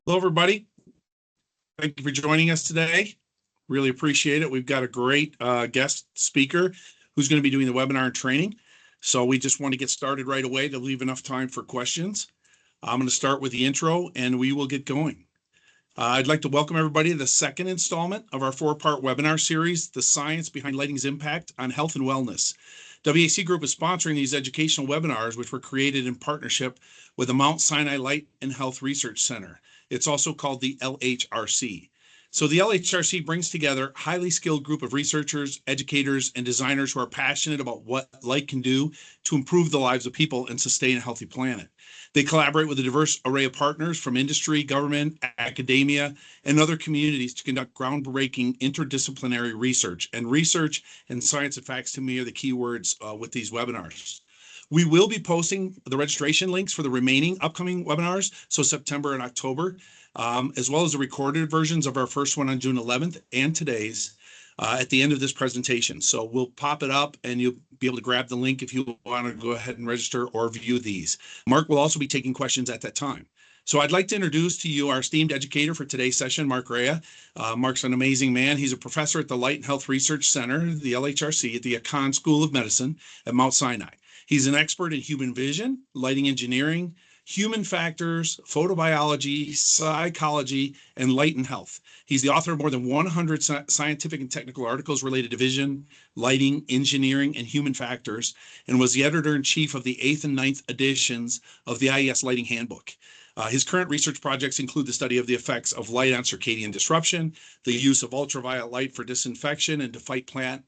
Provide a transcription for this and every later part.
Hello, everybody. Thank you for joining us today. Really appreciate it. We've got a great guest speaker who's going to be doing the webinar and training. So we just want to get started right away to leave enough time for questions. I'm going to start with the intro and we will get going. I'd like to welcome everybody to the second installment of our four-part webinar series, The Science Behind Lighting's Impact on Health and Wellness. WAC Group is sponsoring these educational webinars, which were created in partnership with the Mount Sinai Light and Health Research Center. It's also called the LHRC. So the LHRC brings together a highly skilled group of researchers, educators, and designers who are passionate about what light can do to improve the lives of people and sustain a healthy planet. They collaborate with a diverse array of partners from industry, government, academia, and other communities to conduct groundbreaking interdisciplinary research. And research and science and facts to me are the key words with these webinars. We will be posting the registration links for the remaining upcoming webinars, so September and October, as well as the recorded versions of our first one on June 11th and today's at the end of this presentation. So we'll pop it up and you'll be able to grab the link if you want to go ahead and register or view these. Mark will also be taking questions at that time. So I'd like to introduce to you our esteemed educator for today's session, Mark Rea. Mark's an amazing man. He's a professor at the Light and Health Research Center, the LHRC, at the Icahn School of Medicine at Mount Sinai. He's an expert in human vision, lighting engineering, human factors, photobiology, psychology, and light and health. He's the author of more than 100 scientific and technical articles related to vision, lighting, engineering, and human factors, and was the editor-in-chief of the 8th and 9th editions of the IES Lighting Handbook. His current research projects include the study of the effects of light on circadian disruption, the use of ultraviolet light for disinfection and to fight plant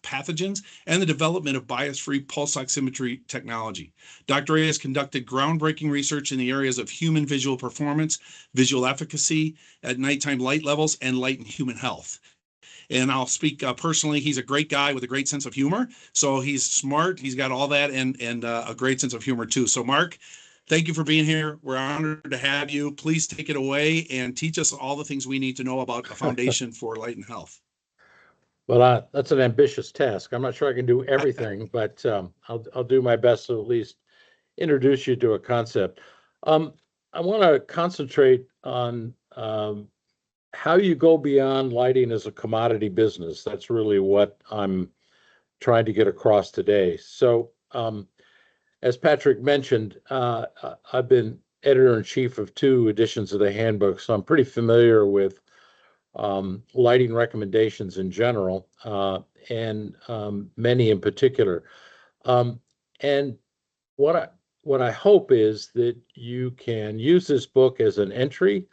pathogens, and the development of bias-free pulse oximetry technology. Dr. A has conducted groundbreaking research in the areas of human visual performance, visual efficacy at nighttime light levels, and light and human health. And I'll speak personally, he's a great guy with a great sense of humor. So he's smart, he's got all that, and a great sense of humor too. So Mark, thank you for being here. We're honored to have you. Please take it away and teach us all the things we need to know about the foundation for light and health. Well, that's an ambitious task. I'm not sure I can do everything, but I'll do my best to at least introduce you to a concept. I want to concentrate on how you go beyond lighting as a commodity business. That's really what I'm trying to get across today. So, as Patrick mentioned, I've been editor-in-chief of 2 editions of the handbook, so I'm pretty familiar with lighting recommendations in general, and many in particular. And what I hope is that you can use this book as an entry,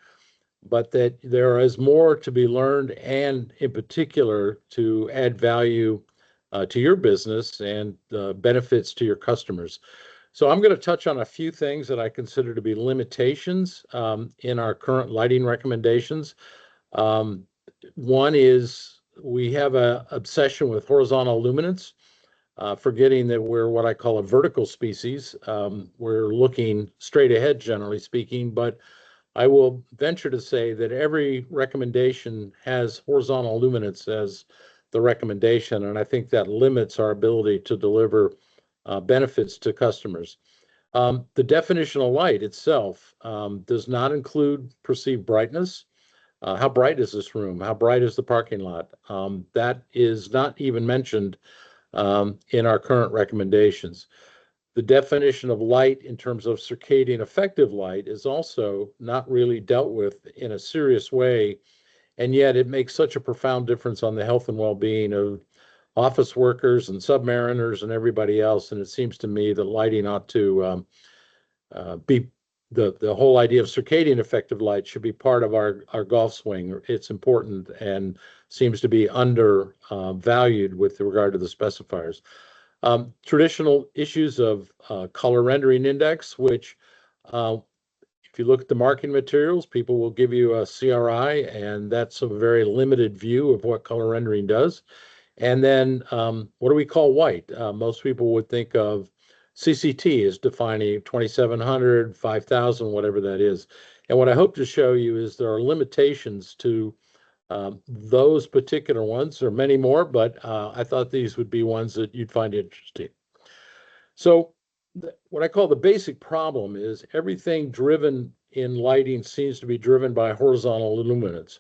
but that there is more to be learned, and in particular to add value to your business and benefits to your customers. So I'm going to touch on a few things that I consider to be limitations in our current lighting recommendations. One is we have an obsession with horizontal luminance, forgetting that we're what I call a vertical species. We're looking straight ahead, generally speaking, but I will venture to say that every recommendation has horizontal luminance as the recommendation, and I think that limits our ability to deliver benefits to customers. The definition of light itself does not include perceived brightness. How bright is this room? How bright is the parking lot? That is not even mentioned in our current recommendations. The definition of light in terms of circadian effective light is also not really dealt with in a serious way, and yet it makes such a profound difference on the health and well-being of office workers and submariners and everybody else, and it seems to me that lighting ought to be the whole idea of circadian effective light should be part of our golf swing. It's important and seems to be undervalued with regard to the specifiers. Traditional issues of color rendering index, which if you look at the marketing materials, people will give you a CRI, and that's a very limited view of what color rendering does. And then what do we call white? Most people would think of CCT as defining 2700, 5000, whatever that is. And what I hope to show you is there are limitations to those particular ones. There are many more, but I thought these would be ones that you'd find interesting. So what I call the basic problem is everything driven in lighting seems to be driven by horizontal illuminance.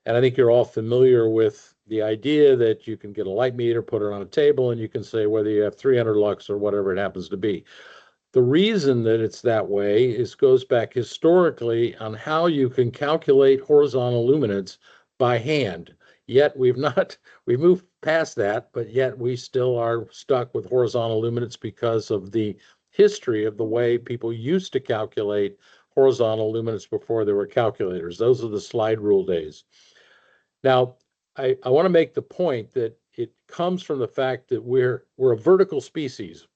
And I think you're all familiar with the idea that you can get a light meter, put it on a table, and you can say whether you have 300 lux or whatever it happens to be. The reason that it's that way goes back historically on how you can calculate horizontal luminance by hand. Yet we've moved past that, but yet we still are stuck with horizontal luminance because of the history of the way people used to calculate horizontal luminance before there were calculators. Those are the slide rule days. Now, I want to make the point that it comes from the fact that we're a vertical species.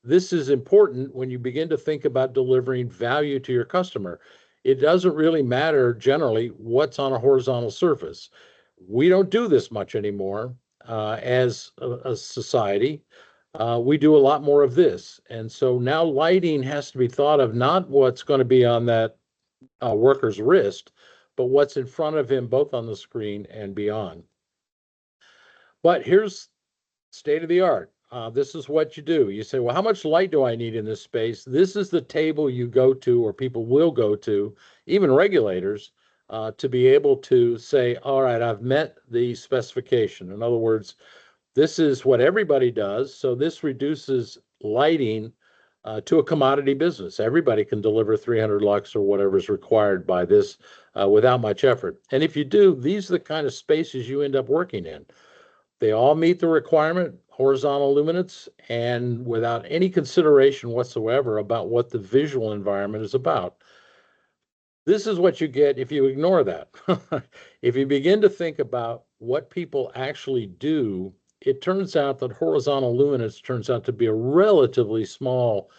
This is important when you begin to think about delivering value to your customer. It doesn't really matter generally what's on a horizontal surface. We don't do this much anymore as a society. We do a lot more of this. And so now lighting has to be thought of not what's going to be on that worker's wrist, but what's in front of him, both on the screen and beyond. But here's state of the art. This is what you do. You say, well, how much light do I need in this space? This is the table you go to, or people will go to, even regulators, to be able to say, all right, I've met the specification. In other words, this is what everybody does. So this reduces lighting to a commodity business. Everybody can deliver 300 lux or whatever is required by this without much effort. And if you do, these are the kind of spaces you end up working in. They all meet the requirement, horizontal luminance, and without any consideration whatsoever about what the visual environment is about. This is what you get if you ignore that. If you begin to think about what people actually do, it turns out that horizontal luminance turns out to be a relatively small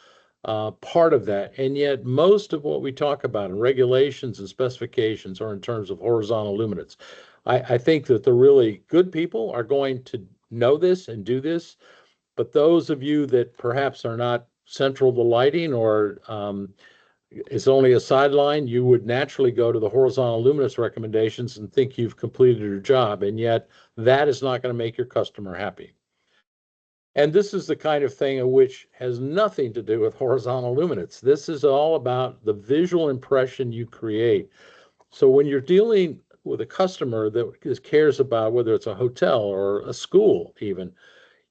part of that. And yet most of what we talk about in regulations and specifications are in terms of horizontal luminance. I think that the really good people are going to know this and do this, but those of you that perhaps are not central to lighting or it's only a sideline, you would naturally go to the horizontal luminance recommendations and think you've completed your job, and yet that is not going to make your customer happy. And this is the kind of thing which has nothing to do with horizontal luminance. This is all about the visual impression you create. So when you're dealing with a customer that cares about whether it's a hotel or a school even,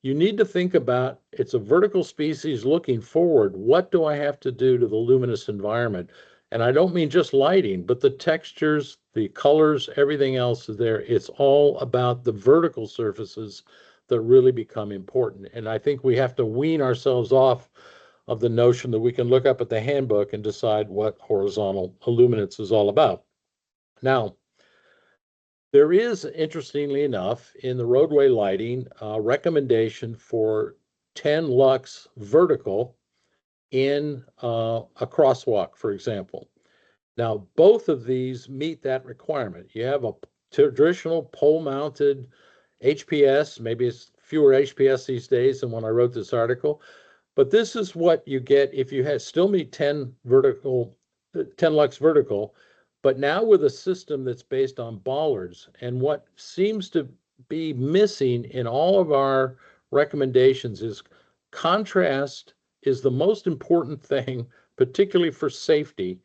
you need to think about it's a vertical species looking forward. What do I have to do to the luminous environment? And I don't mean just lighting, but the textures, the colors, everything else is there. It's all about the vertical surfaces that really become important. And I think we have to wean ourselves off of the notion that we can look up at the handbook and decide what horizontal illuminance is all about. Now, there is, interestingly enough, in the roadway lighting, a recommendation for 10 lux vertical in a crosswalk, for example. Now, both of these meet that requirement. You have a traditional pole-mounted HPS, maybe it's fewer HPS these days than when I wrote this article, but this is what you get if you still meet 10 lux vertical, but now with a system that's based on bollards. And what seems to be missing in all of our recommendations is contrast is the most important thing, particularly for safety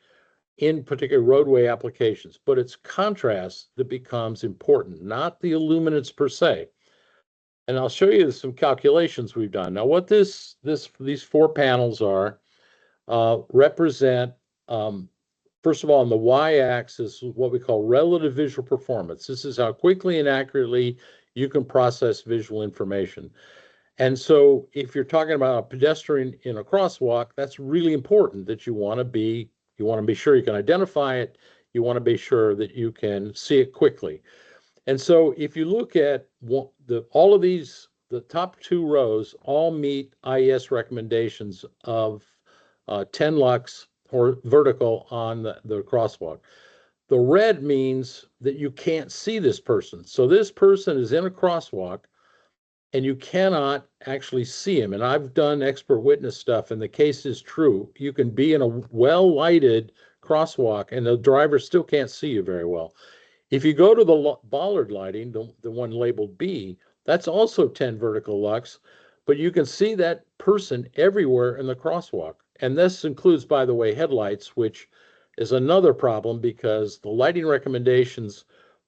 in particular roadway applications, but it's contrast that becomes important, not the illuminance per se. And I'll show you some calculations we've done. Now, what these 4 panels are represent, first of all, on the y-axis, what we call relative visual performance. This is how quickly and accurately you can process visual information. And so if you're talking about a pedestrian in a crosswalk, that's really important that you want to be sure you can identify it. You want to be sure that you can see it quickly. And so if you look at all of these, the top 2 rows all meet IES recommendations of 10 lux or vertical on the crosswalk. The red means that you can't see this person. So this person is in a crosswalk and you cannot actually see him. And I've done expert witness stuff, and the case is true. You can be in a well-lighted crosswalk and the driver still can't see you very well. If you go to the bollard lighting, the one labeled B, that's also 10 vertical lux, but you can see that person everywhere in the crosswalk. And this includes, by the way, headlights, which is another problem because the lighting recommendations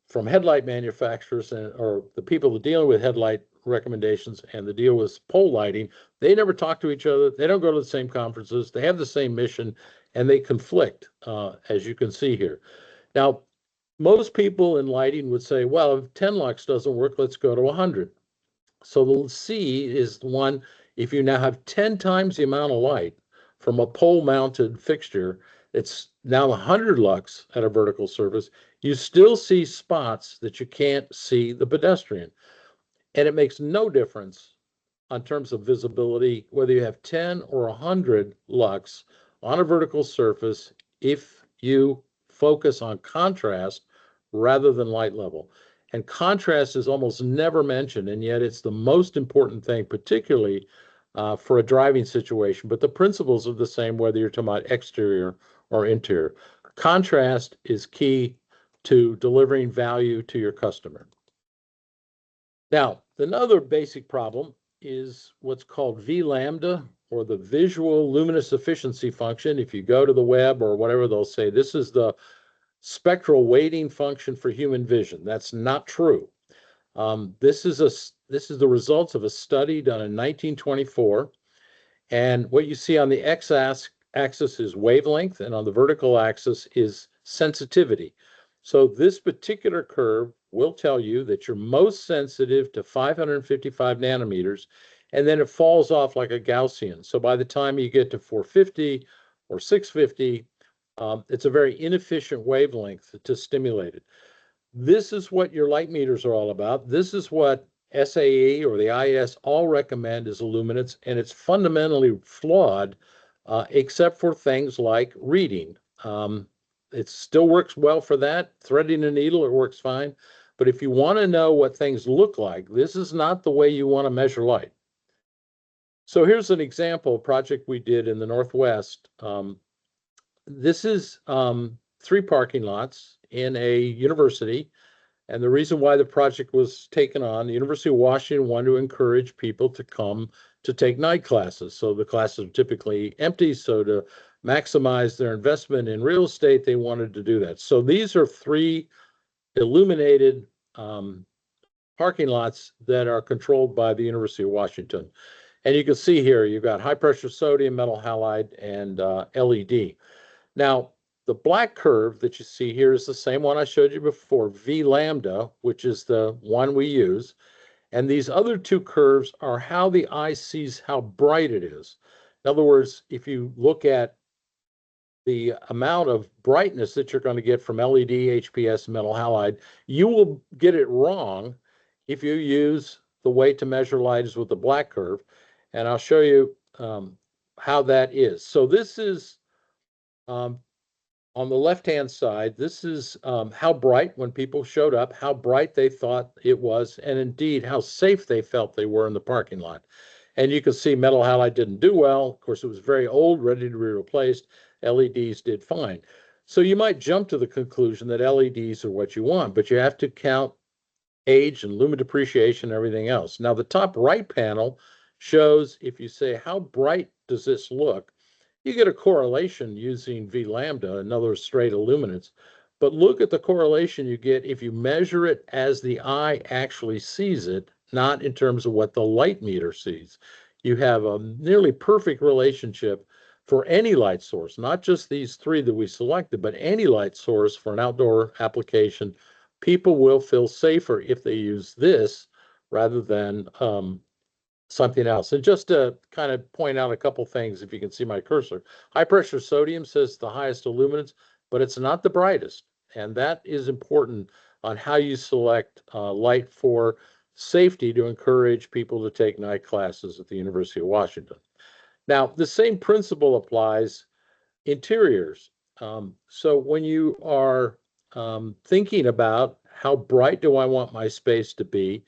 from headlight manufacturers or the people that deal with headlight recommendations and the deal with pole lighting, they never talk to each other. They don't go to the same conferences. They have the same mission, and they conflict, as you can see here. Now, most people in lighting would say, well, if 10 lux doesn't work, let's go to 100. So the C is the one, if you now have 10 times the amount of light from a pole mounted fixture, it's now 100 lux at a vertical surface, you still see spots that you can't see the pedestrian. And it makes no difference on terms of visibility, whether you have 10 or 100 lux on a vertical surface, if you focus on contrast rather than light level. And contrast is almost never mentioned, and yet it's the most important thing, particularly for a driving situation. But the principles are the same whether you're talking about exterior or interior. Contrast is key to delivering value to your customer. Now, another basic problem is what's called V lambda, or the visual luminous efficiency function. If you go to the web or whatever, they'll say this is the spectral weighting function for human vision. That's not true. This is the results of a study done in 1924. And what you see on the x-axis is wavelength, and on the vertical axis is sensitivity. So this particular curve will tell you that you're most sensitive to 555 nanometers, and then it falls off like a Gaussian. So by the time you get to 450 or 650, it's a very inefficient wavelength to stimulate it. This is what your light meters are all about. This is what SAE or the IES all recommend as illuminance, and it's fundamentally flawed, except for things like reading. It still works well for that. Threading a needle, it works fine. But if you want to know what things look like, this is not the way you want to measure light. So here's an example project we did in the Northwest. This is 3 parking lots in a university. And the reason why the project was taken on, the University of Washington wanted to encourage people to come to take night classes. So the classes are typically empty. So to maximize their investment in real estate, they wanted to do that. So these are 3 illuminated parking lots that are controlled by the University of Washington. And you can see here, you've got high pressure sodium, metal halide, and LED. Now, the black curve that you see here is the same one I showed you before, V lambda, which is the one we use. And these other 2 curves are how the eye sees how bright it is. In other words, if you look at the amount of brightness that you're going to get from LED, HPS, and metal halide, you will get it wrong if you use the way to measure light is with the black curve. And I'll show you how that is. So this is on the left-hand side, this is how bright, when people showed up, how bright they thought it was, and indeed how safe they felt they were in the parking lot. And you can see metal halide didn't do well. Of course, it was very old, ready to be replaced. LEDs did fine. So you might jump to the conclusion that LEDs are what you want, but you have to count age and lumen depreciation and everything else. Now, the top right panel shows, if you say, how bright does this look? You get a correlation using V lambda, another straight illuminance. But look at the correlation you get if you measure it as the eye actually sees it, not in terms of what the light meter sees. You have a nearly perfect relationship for any light source, not just these 3 that we selected, but any light source for an outdoor application. People will feel safer if they use this rather than something else. And just to kind of point out a couple things, if you can see my cursor, high pressure sodium says the highest illuminance, but it's not the brightest. And that is important on how you select light for safety to encourage people to take night classes at the University of Washington. Now, the same principle applies interiors. So when you are thinking about how bright do I want my space to be,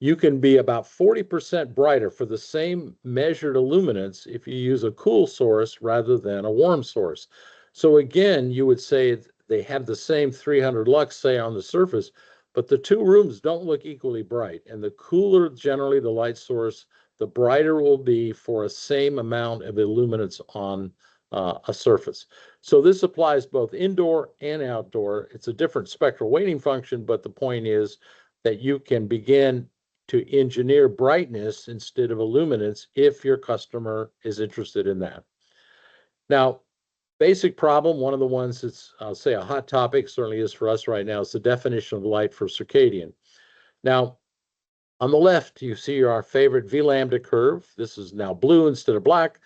you can be about 40% brighter for the same measured illuminance if you use a cool source rather than a warm source. So again, you would say they have the same 300 lux, say, on the surface, but the 2 rooms don't look equally bright. And the cooler generally the light source, the brighter it will be for a same amount of illuminance on a surface. So this applies both indoor and outdoor. It's a different spectral weighting function, but the point is that you can begin to engineer brightness instead of illuminance if your customer is interested in that. Now, basic problem, one of the ones that's, I'll say, a hot topic, certainly is for us right now, is the definition of light for circadian. Now, on the left, you see our favorite V lambda curve. This is now blue instead of black.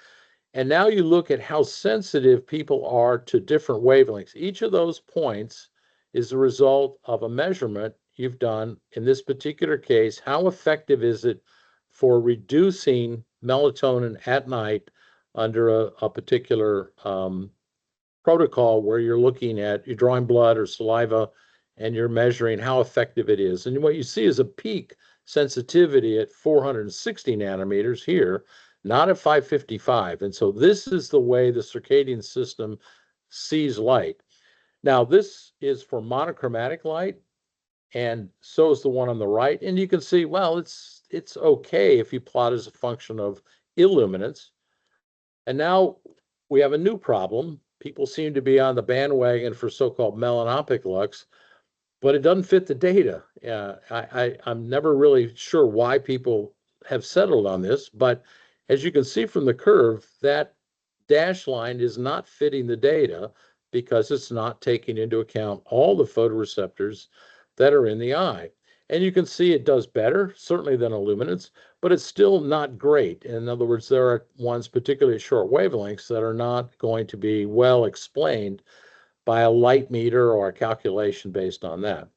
And now you look at how sensitive people are to different wavelengths. Each of those points is the result of a measurement you've done. In this particular case, how effective is it for reducing melatonin at night under a particular protocol where you're looking at, you're drawing blood or saliva and you're measuring how effective it is. And what you see is a peak sensitivity at 460 nanometers here, not at 555. And so this is the way the circadian system sees light. Now, this is for monochromatic light, and so is the one on the right. And you can see, well, it's okay if you plot as a function of illuminance. And now we have a new problem. People seem to be on the bandwagon for so-called melanopic lux, but it doesn't fit the data. I'm never really sure why people have settled on this, but as you can see from the curve, that dashed line is not fitting the data because it's not taking into account all the photoreceptors that are in the eye. And you can see it does better, certainly than illuminance, but it's still not great. In other words, there are ones, particularly at short wavelengths, that are not going to be well explained by a light meter or a calculation based on that.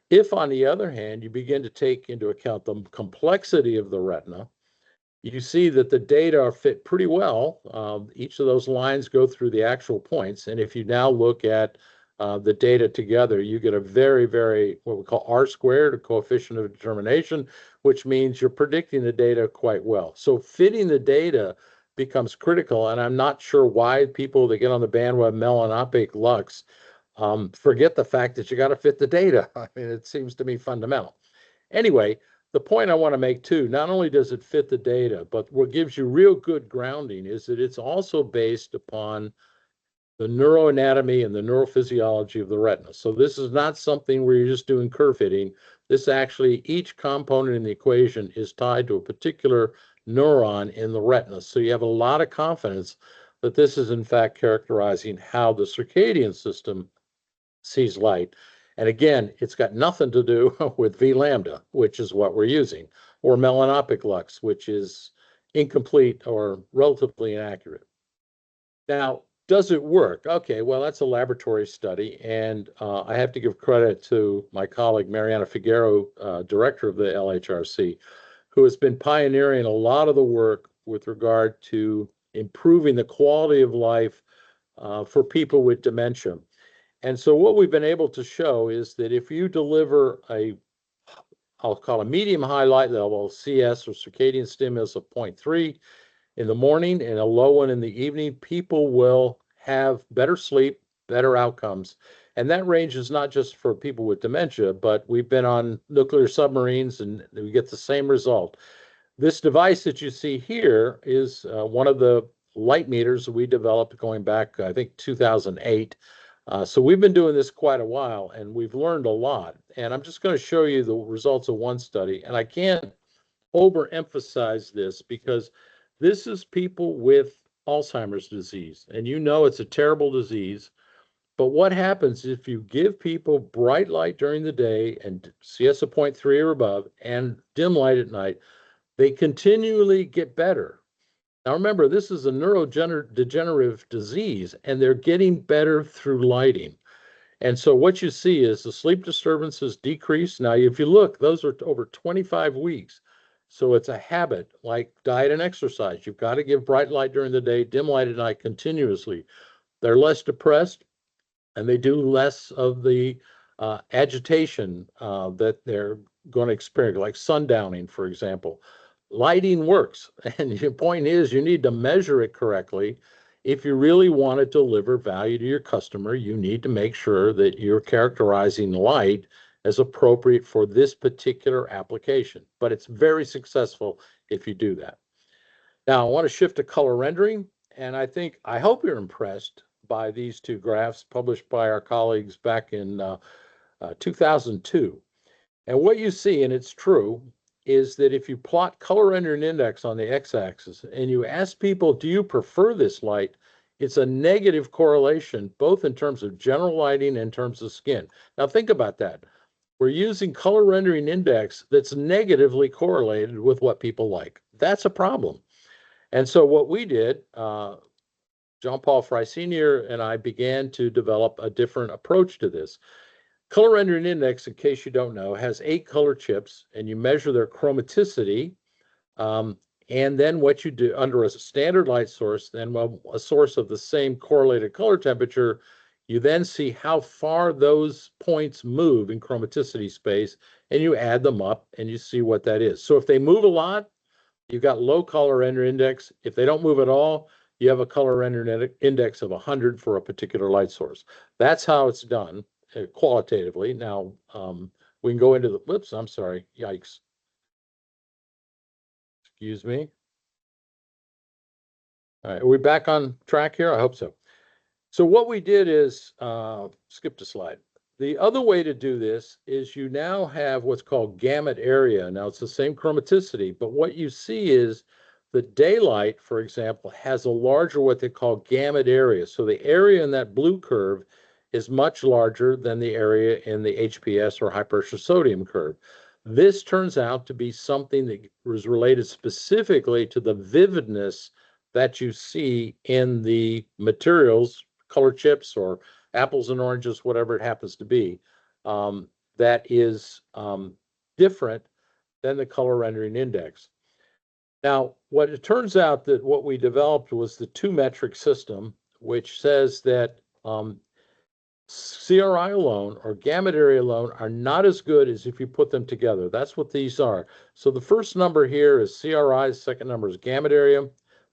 If, on the other hand, you begin to take into account the complexity of the retina, you see that the data are fit pretty well. Each of those lines go through the actual points. And if you now look at the data together, you get a very, very, what we call R squared, a coefficient of determination, which means you're predicting the data quite well. So fitting the data becomes critical. And I'm not sure why people that get on the bandwagon melanopic lux forget the fact that you got to fit the data. I mean, it seems to me fundamental. Anyway, the point I want to make too, not only does it fit the data, but what gives you real good grounding is that it's also based upon the neuroanatomy and the neurophysiology of the retina. So this is not something where you're just doing curve fitting. This actually, each component in the equation is tied to a particular neuron in the retina. So you have a lot of confidence that this is in fact characterizing how the circadian system sees light. And again, it's got nothing to do with V lambda, which is what we're using, or melanopic lux, which is incomplete or relatively inaccurate. Now, does it work? Okay, well, that's a laboratory study, and I have to give credit to my colleague, Mariana Figueroa, director of the LHRC, who has been pioneering a lot of the work with regard to improving the quality of life for people with dementia. And so what we've been able to show is that if you deliver I'll call a medium high light level, CS or circadian stimulus of 0.3 in the morning and a low one in the evening, people will have better sleep, better outcomes. And that range is not just for people with dementia, but we've been on nuclear submarines and we get the same result. This device that you see here is one of the light meters that we developed going back, I think, 2008. So we've been doing this quite a while and we've learned a lot. And I'm just going to show you the results of one study. And I can't overemphasize this because this is people with Alzheimer's disease. And you know it's a terrible disease. But what happens if you give people bright light during the day and CS of 0.3 or above and dim light at night, they continually get better. Now remember, this is a neurodegenerative disease, and they're getting better through lighting. And so what you see is the sleep disturbances decrease. Now, if you look, those are over 25 weeks. So it's a habit like diet and exercise. You've got to give bright light during the day, dim light at night continuously. They're less depressed, and they do less of the agitation that they're going to experience, like sundowning, for example. Lighting works. And the point is, you need to measure it correctly. If you really want to deliver value to your customer, you need to make sure that you're characterizing light as appropriate for this particular application. But it's very successful if you do that. Now, I want to shift to color rendering, and I hope you're impressed by these two graphs published by our colleagues back in 2002. And what you see, and it's true, is that if you plot color rendering index on the x-axis and you ask people, do you prefer this light? It's a negative correlation, both in terms of general lighting and in terms of skin. Now think about that. We're using color rendering index that's negatively correlated with what people like. That's a problem. And so what we did, Jean-Paul Frey Sr. and I began to develop a different approach to this. Color rendering index, in case you don't know, has 8 color chips, and you measure their chromaticity. And then what you do under a standard light source, then a source of the same correlated color temperature, you then see how far those points move in chromaticity space, and you add them up and you see what that is. So if they move a lot, you've got low color rendering index. If they don't move at all, you have a color rendering index of 100 for a particular light source. That's how it's done qualitatively. Now, we can go into the, whoops, I'm sorry, yikes. Excuse me. All right, are we back on track here? I hope so. So what we did is, skip a slide. The other way to do this is you now have what's called gamut area. Now it's the same chromaticity, but what you see is the daylight, for example, has a larger what they call gamut area. So the area in that blue curve is much larger than the area in the HPS or high pressure sodium curve. This turns out to be something that was related specifically to the vividness that you see in the materials, color chips or apples and oranges, whatever it happens to be, that is different than the color rendering index. Now, what it turns out that what we developed was the 2-metric system, which says that CRI alone or gamut area alone are not as good as if you put them together. That's what these are. So the first number here is CRI, the second number is gamut area.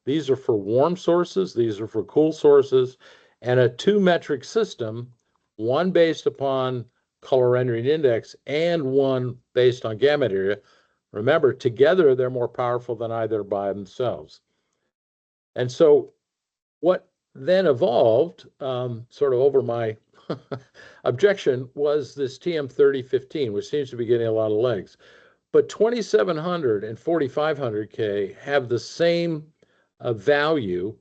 These are for warm sources, these are for cool sources, and a 2-metric system, one based upon color rendering index and one based on gamut area. Remember, together they're more powerful than either by themselves. And so what then evolved, sort of over my objection, was this TM3015, which seems to be getting a lot of legs. But 2700 and 4500K have the same value,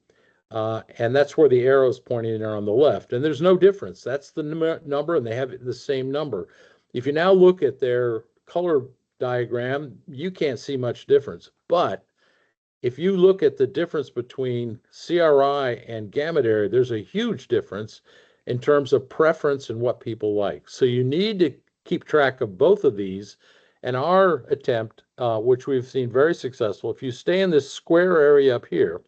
and that's where the arrow is pointing there on the left. And there's no difference. That's the number, and they have the same number. If you now look at their color diagram, you can't see much difference. But if you look at the difference between CRI and gamut area, there's a huge difference in terms of preference and what people like. So you need to keep track of both of these. And our attempt, which we've seen very successful, if you stay in this square area up here,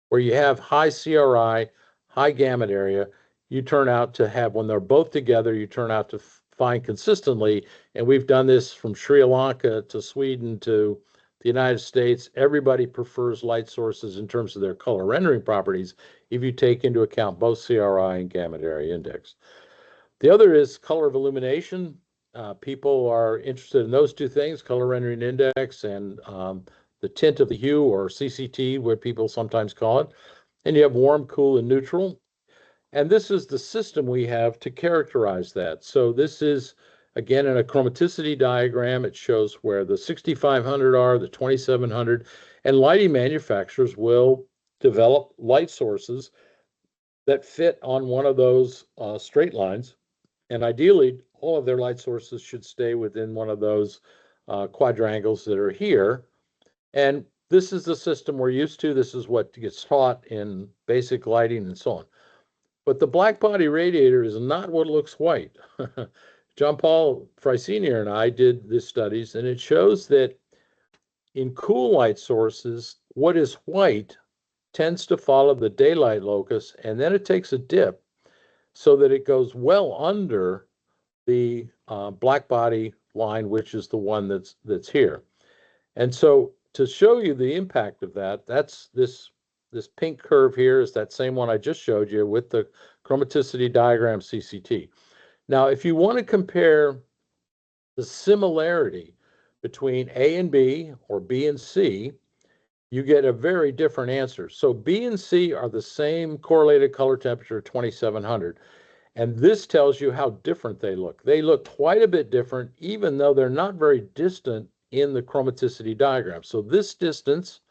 where you have high CRI, high gamut area, you turn out to have, when they're both together, you turn out to find consistently, and we've done this from Sri Lanka to Sweden to the United States, everybody prefers light sources in terms of their color rendering properties if you take into account both CRI and gamut area index. The other is color of illumination. People are interested in those two things, color rendering index and the tint of the hue, or CCT, what people sometimes call it. And you have warm, cool, and neutral. And this is the system we have to characterize that. So this is, again, in a chromaticity diagram, it shows where the 6500 are, the 2700, and lighting manufacturers will develop light sources that fit on one of those straight lines. And ideally, all of their light sources should stay within one of those quadrangles that are here. And this is the system we're used to. This is what gets taught in basic lighting and so on. But the black body radiator is not what looks white. Jean-Paul Frey Sr. and I did these studies, and it shows that in cool light sources, what is white tends to follow the daylight locus, and then it takes a dip so that it goes well under the black body line, which is the one that's here. And so to show you the impact of that, that's this pink curve here is that same one I just showed you with the chromaticity diagram CCT. Now, if you want to compare the similarity between A and B or B and C, you get a very different answer. So B and C are the same correlated color temperature, 2700. And this tells you how different they look. They look quite a bit different, even though they're not very distant in the chromaticity diagram. So this distance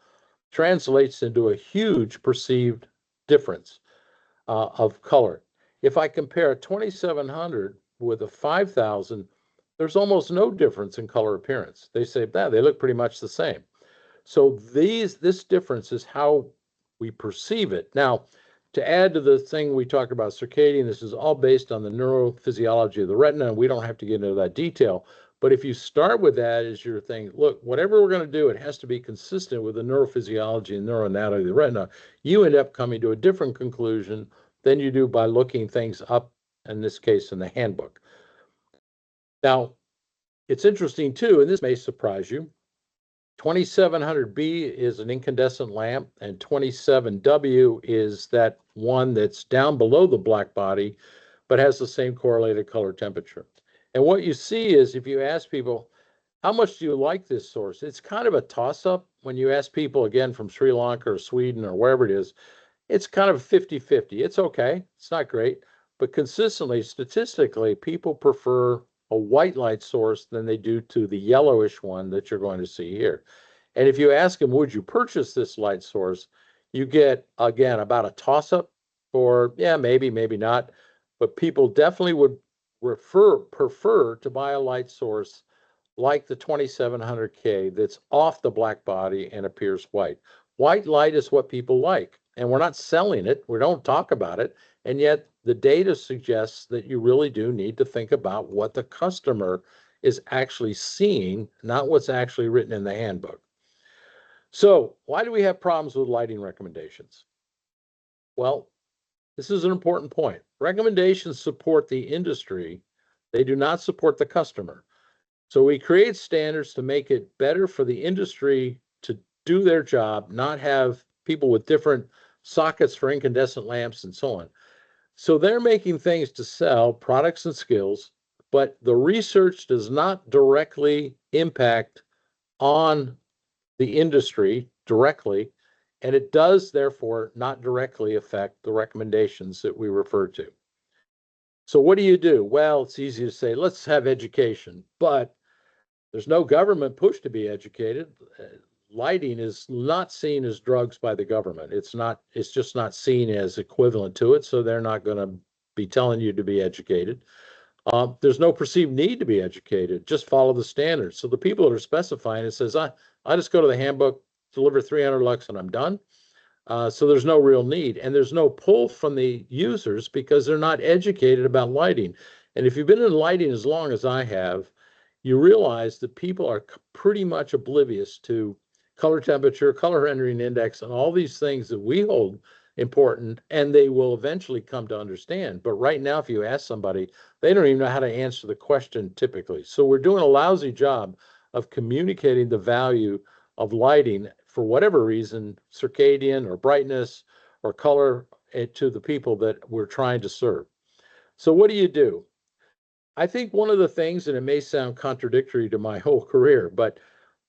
translates into a huge perceived difference of color. If I compare a 2700 with a 5000, there's almost no difference in color appearance. They say, they look pretty much the same. So this difference is how we perceive it. Now, to add to the thing we talked about, circadian, this is all based on the neurophysiology of the retina, and we don't have to get into that detail. But if you start with that as your thing, look, whatever we're going to do, it has to be consistent with the neurophysiology and neuroanatomy of the retina, you end up coming to a different conclusion than you do by looking things up, in this case, in the handbook. Now, it's interesting too, and this may surprise you, 2700B is an incandescent lamp, and 27W is that one that's down below the black body, but has the same correlated color temperature. And what you see is if you ask people, how much do you like this source? It's kind of a toss-up. When you ask people, again, from Sri Lanka or Sweden or wherever it is, it's kind of 50-50. It's okay. It's not great. But consistently, statistically, people prefer a white light source than they do to the yellowish one that you're going to see here. And if you ask them, would you purchase this light source, you get, again, about a toss-up for, yeah, maybe, maybe not. But people definitely would prefer to buy a light source like the 2700K that's off the black body and appears white. White light is what people like, and we're not selling it. We don't talk about it. And yet the data suggests that you really do need to think about what the customer is actually seeing, not what's actually written in the handbook. So why do we have problems with lighting recommendations? Well, this is an important point. Recommendations support the industry. They do not support the customer. So we create standards to make it better for the industry to do their job, not have people with different sockets for incandescent lamps and so on. So they're making things to sell products and skills, but the research does not directly impact on the industry directly, and it does therefore not directly affect the recommendations that we refer to. So what do? Well, it's easy to say, let's have education, but there's no government push to be educated. Lighting is not seen as drugs by the government. It's just not seen as equivalent to it. So they're not going to be telling you to be educated. There's no perceived need to be educated. Just follow the standards. So the people that are specifying it says, I just go to the handbook, deliver 300 lux and I'm done. So there's no real need, and there's no pull from the users because they're not educated about lighting. And if you've been in lighting as long as I have, you realize that people are pretty much oblivious to color temperature, color rendering index, and all these things that we hold important, and they will eventually come to understand. But right now, if you ask somebody, they don't even know how to answer the question typically. So we're doing a lousy job of communicating the value of lighting for whatever reason, circadian or brightness or color, to the people that we're trying to serve. So what do? I think one of the things, and it may sound contradictory to my whole career, but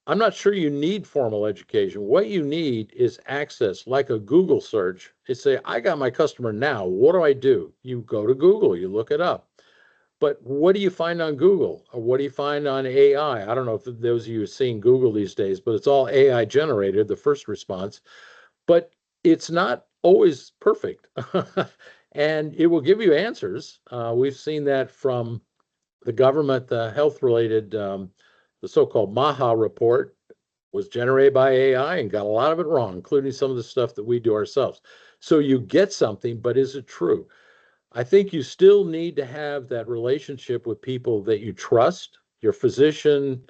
I'm not sure you need formal education. What you need is access, like a Google search. It's say, I got my customer now. What do? You go to Google, you look it up. But what do you find on Google? Or what do you find on AI? I don't know if those of you are seeing Google these days, but it's all AI generated, the first response. But it's not always perfect. And it will give you answers. We've seen that from the government, the health-related, the so-called MAHA report was generated by AI and got a lot of it wrong, including some of the stuff that we do ourselves. So you get something, but is it true? I think you still need to have that relationship with people that you trust, your physician,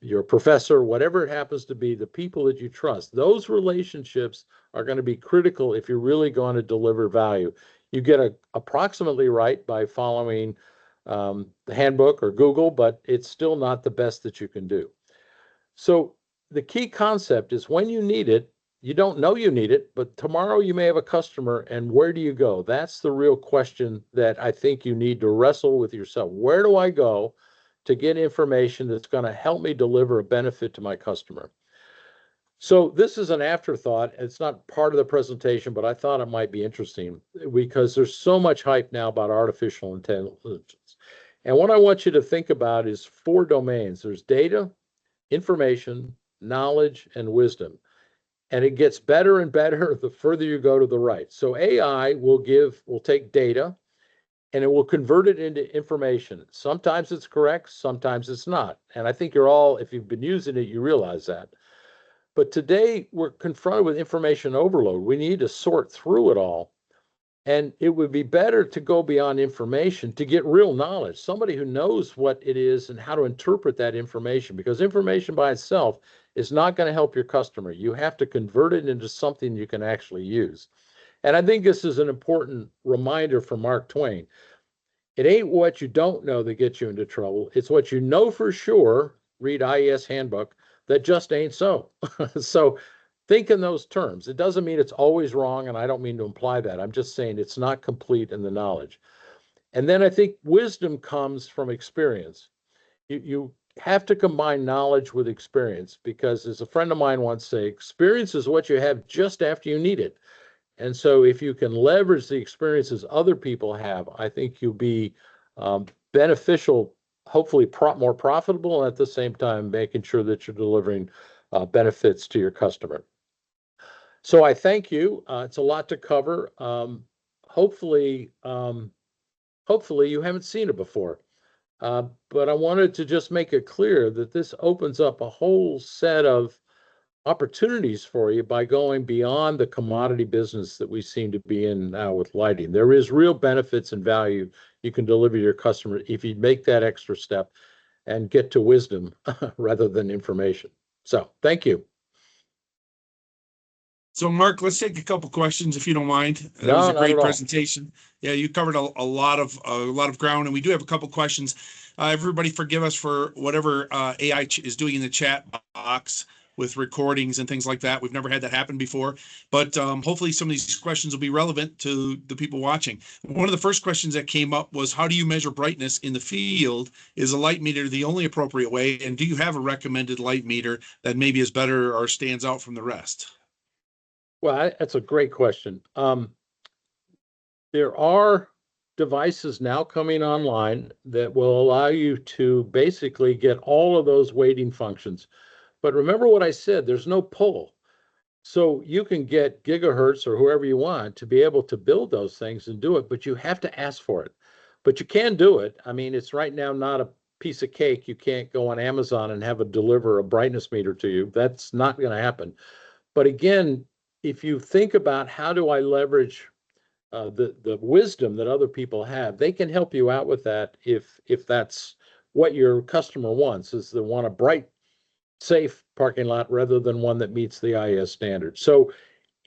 your professor, whatever it happens to be, the people that you trust. Those relationships are going to be critical if you're really going to deliver value. You get approximately right by following the handbook or Google, but it's still not the best that you can do. So the key concept is when you need it, you don't know you need it, but tomorrow you may have a customer, and where do you go? That's the real question that I think you need to wrestle with yourself. Where do I go to get information that's going to help me deliver a benefit to my customer. So this is an afterthought. It's not part of the presentation, but I thought it might be interesting because there's so much hype now about artificial intelligence. And what I want you to think about is 4 domains. There's data, information, knowledge, and wisdom. And it gets better and better the further you go to the right. So AI will take data and it will convert it into information. Sometimes it's correct, sometimes it's not. And I think you're all, if you've been using it, you realize that. But today we're confronted with information overload. We need to sort through it all. And it would be better to go beyond information to get real knowledge, somebody who knows what it is and how to interpret that information, because information by itself is not going to help your customer. You have to convert it into something you can actually use. And I think this is an important reminder from Mark Twain. It ain't what you don't know that gets you into trouble. It's what you know for sure, read IES Handbook, that just ain't so. So think in those terms. It doesn't mean it's always wrong, and I don't mean to imply that. I'm just saying it's not complete in the knowledge. And then I think wisdom comes from experience. You have to combine knowledge with experience, because as a friend of mine once said, experience is what you have just after you need it. And so if you can leverage the experiences other people have, I think you'll be beneficial, hopefully more profitable, and at the same time making sure that you're delivering benefits to your customer. So I thank you. It's a lot to cover. Hopefully you haven't seen it before. But I wanted to just make it clear that this opens up a whole set of opportunities for you by going beyond the commodity business that we seem to be in now with lighting. There is real benefits and value you can deliver to your customer if you make that extra step and get to wisdom rather than information. So thank you. So Mark, let's take a couple questions if you don't mind. That No, was a not great at all. presentation. Yeah, you covered a lot of ground, and we do have a couple questions. Everybody forgive us for whatever AI is doing in the chat box with recordings and things like that. We've never had that happen before, but hopefully some of these questions will be relevant to the people watching. One of the first questions that came up was, how do you measure brightness in the field? Is a light meter the only appropriate way? And do you have a recommended light meter that maybe is better or stands out from the rest? Well, that's a great question. There are devices now coming online that will allow you to basically get all of those weighting functions. But remember what I said, there's no pull. So you can get gigahertz or whoever you want to be able to build those things and do it, but you have to ask for it. But you can do it. I mean, it's right now not a piece of cake. You can't go on Amazon and have it deliver a brightness meter to you. That's not going to happen. But again, if you think about how do I leverage the wisdom that other people have, they can help you out with that if that's what your customer wants, is they want a bright, safe parking lot rather than one that meets the IES standard. So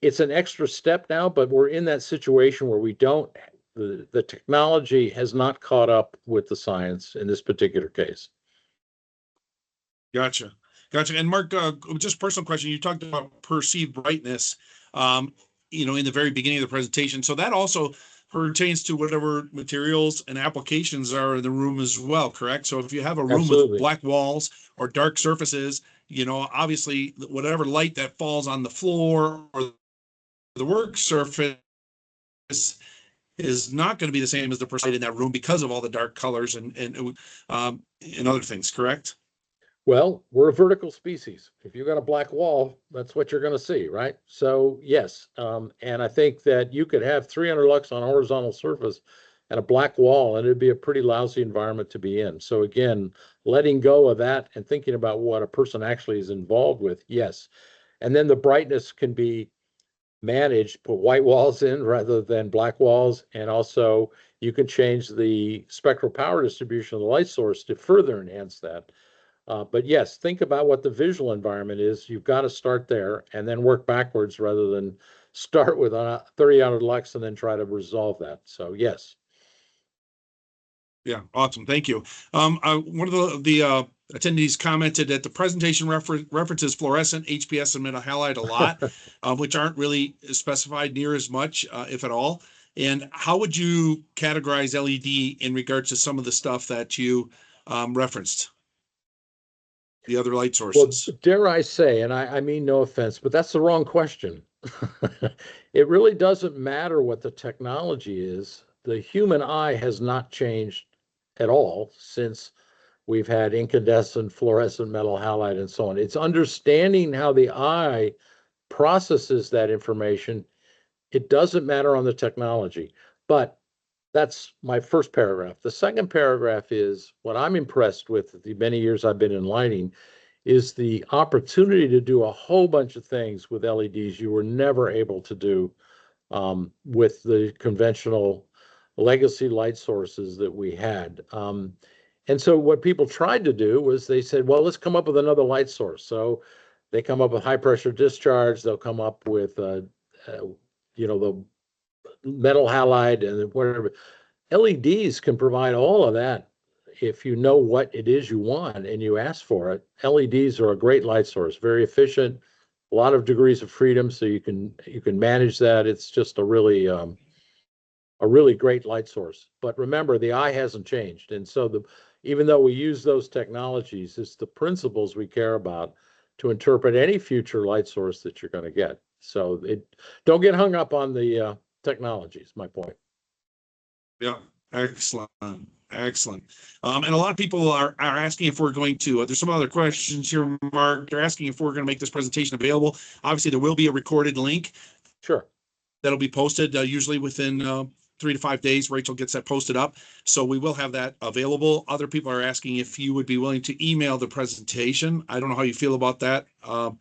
it's an extra step now, but we're in that situation where we don't, the technology has not caught up with the science in this particular case. Gotcha. And Mark, just personal question. You talked about perceived brightness, in the very beginning of the presentation. So that also pertains to whatever materials and applications are in the room as well, correct? So if you have a room Absolutely. with black walls or dark surfaces, obviously whatever light that falls on the floor or the work surface is not going to be the same as the person in that room because of all the dark colors and other things, correct? Well, we're a vertical species. If you've got a black wall, that's what you're going to see, right? So yes, and I think that you could have 300 lux on a horizontal surface and a black wall, and it'd be a pretty lousy environment to be in. So again, letting go of that and thinking about what a person actually is involved with, yes. And then the brightness can be managed, put white walls in rather than black walls, and also you can change the spectral power distribution of the light source to further enhance that. But yes, think about what the visual environment is. You've got to start there and then work backwards rather than start with 300 lux and then try to resolve that. So yes. Yeah, awesome. Thank you. One of the attendees commented that the presentation references fluorescent, HPS, and metahalide a lot, which aren't really specified near as much, if at all. And how would you categorize LED in regards to some of the stuff that you referenced? The other light Well, sources. dare I say, and I mean no offense, but that's the wrong question. It really doesn't matter what the technology is. The human eye has not changed at all since we've had incandescent, fluorescent metal halide, and so on. It's understanding how the eye processes that information. It doesn't matter on the technology. But that's my first paragraph. The second paragraph is what I'm impressed with the many years I've been in lighting is the opportunity to do a whole bunch of things with LEDs you were never able to do with the conventional legacy light sources that we had. And so what people tried to do was they said, well, let's come up with another light source. So they come up with high pressure discharge. They'll come up with, you know, the metal halide and whatever. LEDs can provide all of that if you know what it is you want and you ask for it. LEDs are a great light source, very efficient, a lot of degrees of freedom, so you can manage that. It's just a really great light source. But remember, the eye hasn't changed, and so even though we use those technologies, it's the principles we care about to interpret any future light source that you're going to get. So don't get hung up on the technology is my point. Yeah, excellent. Excellent. And a lot of people are asking if we're going to, there's some other questions here, Mark. They're asking if we're going to make this presentation available. Obviously, there will be a recorded link. Sure. That'll be posted usually within 3 to 5 days. Rachel gets that posted up. So we will have that available. Other people are asking if you would be willing to email the presentation. I don't know how you feel about that. Well,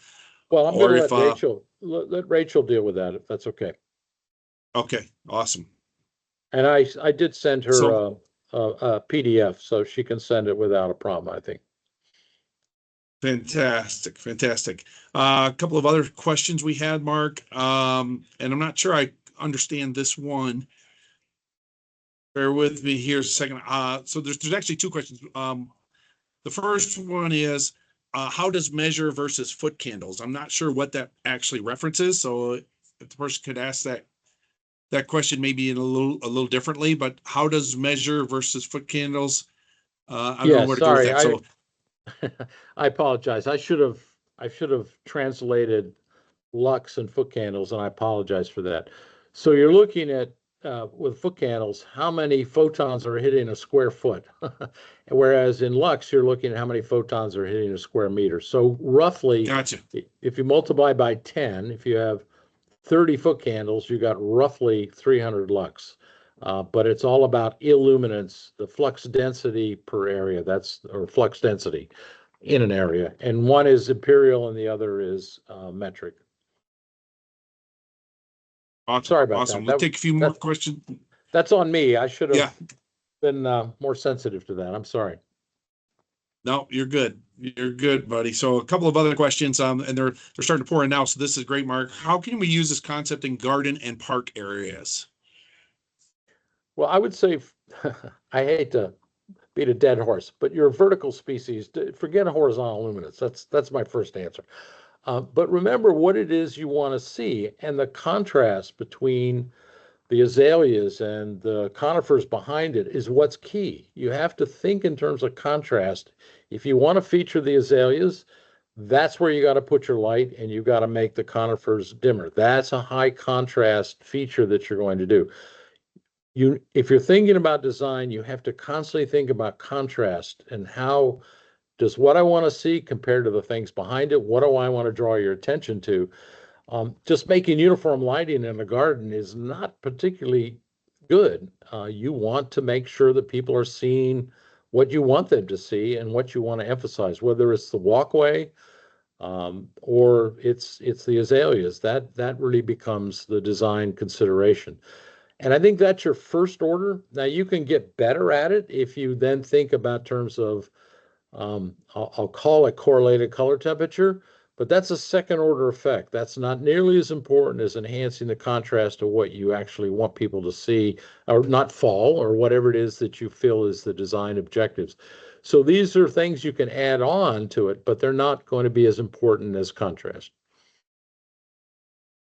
I'm going to let Rachel deal with that if that's okay. Okay, awesome. And I did send her a PDF, so she can send it without a problem, I think. Fantastic, fantastic. A couple of other questions we had, Mark, and I'm not sure I understand this one. Bear with me here a second. So there's actually two questions. The first one is, how does measure versus foot candles? I'm not sure what that actually references. So if the person could ask that question maybe in a little differently, but how does measure versus foot candles? I don't know where to go with that. So I apologize. I should have translated lux and foot candles, and I apologize for that. So you're looking at with foot candles, how many photons are hitting a square foot, whereas in lux you're looking at how many photons are hitting a square meter. So roughly, gotcha. If you multiply by 10, if you have 30 foot candles, you got roughly 300 lux. But it's all about illuminance, the flux density per area, or flux density in an area. And one is imperial and the other is metric. Awesome. Sorry about awesome. that. We'll take a few more questions. That's on me. I should have been more sensitive to that. I'm sorry. No, you're good. You're good, buddy. So a couple of other questions, and they're starting to pour in now. So this is great, Mark. How can we use this concept in garden and park areas? Well, I would say, I hate to beat a dead horse, but you're a vertical species. Forget a horizontal luminance. That's my first answer. But remember what it is you want to see, and the contrast between the azaleas and the conifers behind it is what's key. You have to think in terms of contrast. If you want to feature the azaleas, that's where you got to put your light, and you got to make the conifers dimmer. That's a high contrast feature that you're going to do. If you're thinking about design, you have to constantly think about contrast and how does what I want to see compared to the things behind it. What do I want to draw your attention to? Just making uniform lighting in a garden is not particularly good. You want to make sure that people are seeing what you want them to see and what you want to emphasize, whether it's the walkway or it's the azaleas. That really becomes the design consideration. And I think that's your first order. Now you can get better at it if you then think about terms of, I'll call it correlated color temperature, but that's a second order effect. That's not nearly as important as enhancing the contrast of what you actually want people to see or not fall or whatever it is that you feel is the design objectives. So these are things you can add on to it, but they're not going to be as important as contrast.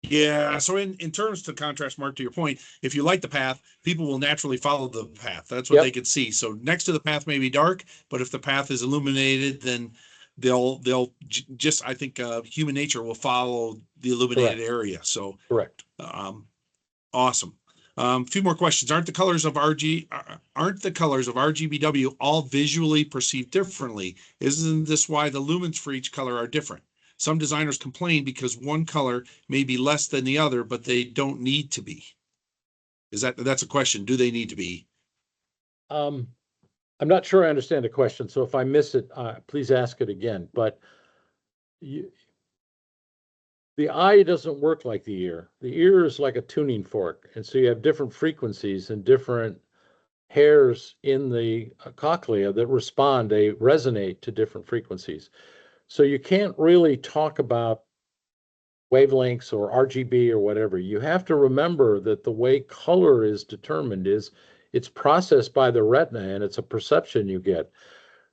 Yeah, so in terms to contrast, Mark, to your point, if you light the path, people will naturally follow the path. That's what they Yep, can see. So next to the path may be dark, but if the path is illuminated, then they'll just, I think, human nature will follow the illuminated correct, area. So correct. um, awesome. A few more questions. Aren't the colors of RGBW all visually perceived differently? Isn't this why the lumens for each color are different? Some designers complain because one color may be less than the other, but they don't need to be. That's a question? Do they need to be? Um, I'm not sure I understand the question, so if I miss it, please ask it again. But you, the eye doesn't work like the ear. The ear is like a tuning fork, and so you have different frequencies and different hairs in the cochlea that respond, they resonate to different frequencies. So you can't really talk about wavelengths or RGB or whatever. You have to remember that the way color is determined is it's processed by the retina and it's a perception you get.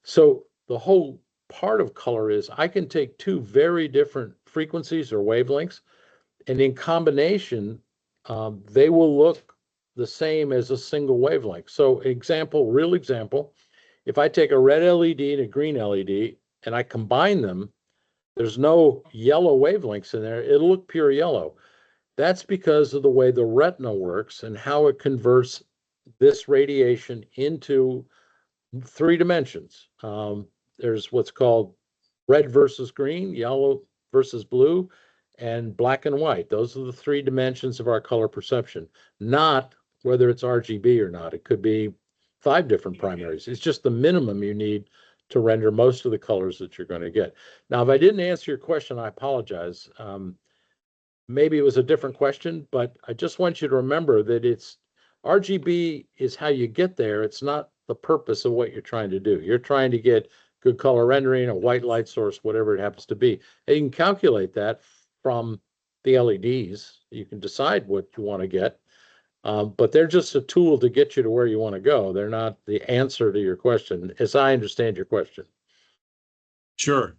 So the whole part of color is I can take two very different frequencies or wavelengths, and in combination, they will look the same as a single wavelength. So real example, if I take a red LED and a green LED and I combine them, there's no yellow wavelengths in there. It'll look pure yellow. That's because of the way the retina works and how it converts this radiation into three dimensions. There's what's called red versus green, yellow versus blue, and black and white. Those are the three dimensions of our color perception, not whether it's RGB or not. It could be five different primaries. It's just the minimum you need to render most of the colors that you're going to get. Now, if I didn't answer your question, I apologize. Maybe it was a different question, but I just want you to remember that it's RGB is how you get there. It's not the purpose of what you're trying to do. You're trying to get good color rendering, a white light source, whatever it happens to be. And you can calculate that from the LEDs. You can decide what you want to get, but they're just a tool to get you to where you want to go. They're not the answer to your question, as I understand your question. Sure.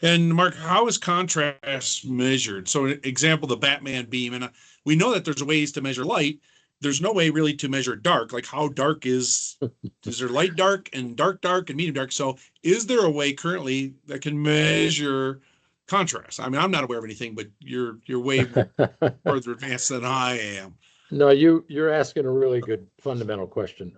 And Mark, how is contrast measured? So, example, the Batman beam, and we know that there's ways to measure light. There's no way really to measure dark. Like how dark is there light dark and dark and medium dark? So, is there a way currently that can measure contrast? I mean, I'm not aware of anything, but you're way further advanced than I am. No, you're asking a really good fundamental question.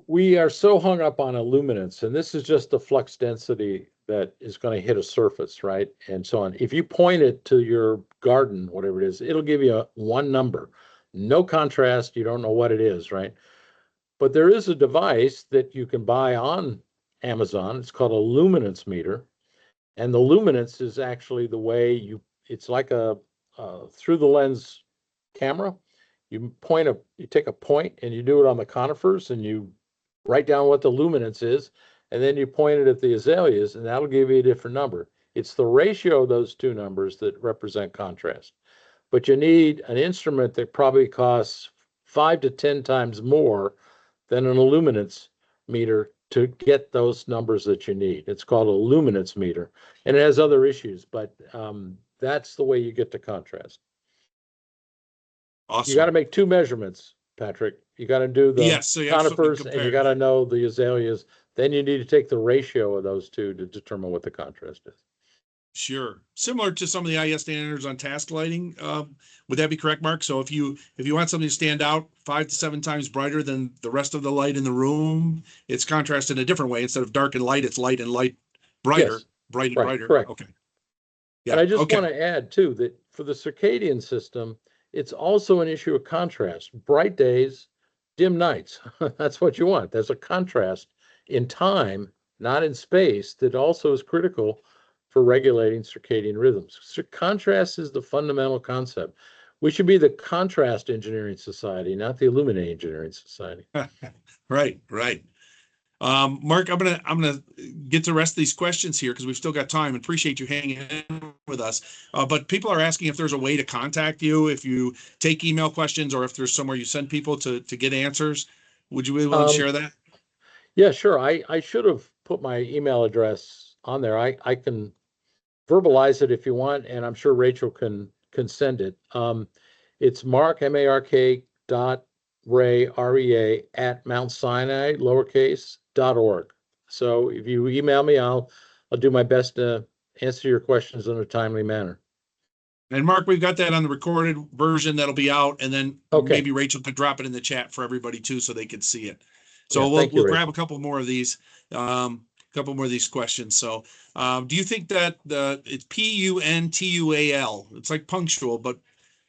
We are so hung up on illuminance, and this is just the flux density that is going to hit a surface, right? And so on. If you point it to your garden, whatever it is, it'll give you one number. No contrast, you don't know what it is, right? But there is a device that you can buy on Amazon. It's called a luminance meter. And the luminance is actually the way it's like a through the lens camera. You take a point and you do it on the conifers and you write down what the luminance is, and then you point it at the azaleas, and that'll give you a different number. It's the ratio of those two numbers that represent contrast. But you need an instrument that probably costs 5 to 10 times more than an illuminance meter to get those numbers that you need. It's called a luminance meter, and it has other issues, but that's the way you get to contrast. You got to Awesome. make two measurements, Patrick. You got to do the Yes, so you have something to conifers and you compare. got to know the azaleas. Then you need to take the ratio of those two to determine what the contrast is. Sure. Similar to some of the IES standards on task lighting. Would that be correct, Mark? So if you want something to stand out 5 to 7 times brighter than the rest of the light in the room, it's contrasted in a different way. Instead of dark and light, it's light and light brighter, Yes, bright and right, brighter. correct. Okay. And Yeah. I just want Okay. to add too that for the circadian system, it's also an issue of contrast. Bright days, dim nights. That's what you want. There's a contrast in time, not in space, that also is critical for regulating circadian rhythms. So contrast is the fundamental concept. We should be the contrast engineering society, not the illuminating engineering society. Right. Right. Mark, I'm gonna get to the rest of these questions here because we've still got time. And appreciate you hanging in with us. But people are asking if there's a way to contact you, if you take email questions, or if there's somewhere you send people to get answers. Would you be willing to Um, share that? yeah, sure. I should have put my email address on there. I can verbalize it if you want, and I'm sure Rachel can send it. It's Mark, M-A-R-K .Ray, R-E-A, at Mount Sinai, lowercase, .org. So if you email me, I'll do my best to answer your questions in a timely manner. And Mark, we've got that on the recorded version that'll be out, and then maybe Rachel could drop it in the chat for everybody too, so they could see it. So yeah, we'll grab a couple more of these, questions. So, do you think that it's PUNTUAL? It's like punctual, but